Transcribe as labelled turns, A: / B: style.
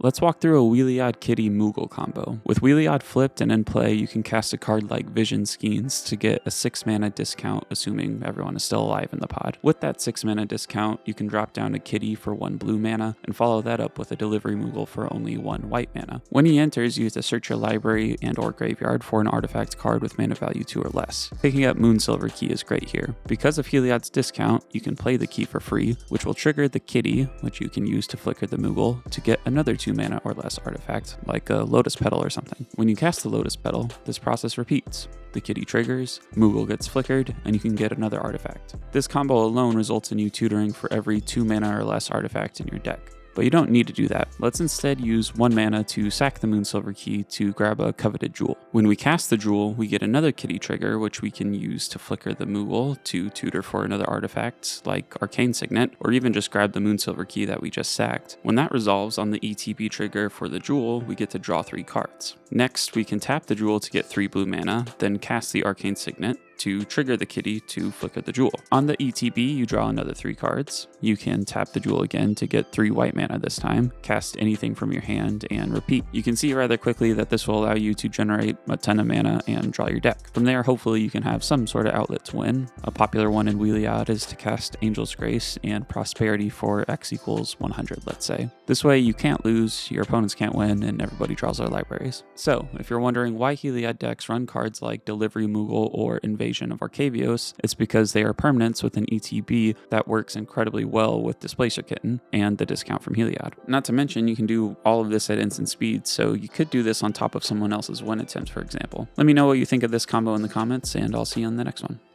A: Let's walk through a Heliod Kitty Moogle combo. With Heliod flipped and in play, you can cast a card like Vision Skeins to get a 6 mana discount, assuming everyone is still alive in the pod. With that 6 mana discount, you can drop down a Kitty for 1 blue mana, and follow that up with a Delivery Moogle for only 1 white mana. When he enters, you have to search your library and or graveyard for an artifact card with mana value 2 or less. Picking up Moonsilver Key is great here. Because of Heliod's discount, you can play the key for free, which will trigger the Kitty, which you can use to flicker the Moogle, to get another 2 mana or less artifact, like a Lotus Petal or something. When you cast the Lotus Petal, this process repeats. The Kitty triggers, Moogle gets flickered, and you can get another artifact. This combo alone results in you tutoring for every 2 mana or less artifact in your deck. But you don't need to do that. Let's instead use 1 mana to sack the Moonsilver Key to grab a coveted jewel. When we cast the jewel, we get another Kitty trigger, which we can use to flicker the Moogle to tutor for another artifact, like Arcane Signet, or even just grab the Moonsilver Key that we just sacked. When that resolves on the ETB trigger for the jewel, we get to draw 3 cards. Next, we can tap the jewel to get 3 blue mana, then cast the Arcane Signet to trigger the Kitty to flicker the jewel. On the ETB, you draw another 3 cards. You can tap the jewel again to get 3 white mana this time, cast anything from your hand, and repeat. You can see rather quickly that this will allow you to generate a ton of mana and draw your deck. From there, hopefully you can have some sort of outlet to win. A popular one in Heliod is to cast Angel's Grace and Prosperity for X equals 100, let's say. This way you can't lose, your opponents can't win, and everybody draws their libraries. So, if you're wondering why Heliod decks run cards like Delivery Moogle or Invasion of Arcavios, it's because they are permanents with an ETB that works incredibly well with Displacer Kitten and the discount from Heliod. Not to mention, you can do all of this at instant speed, so you could do this on top of someone else's win attempt, for example. Let me know what you think of this combo in the comments, and I'll see you on the next one.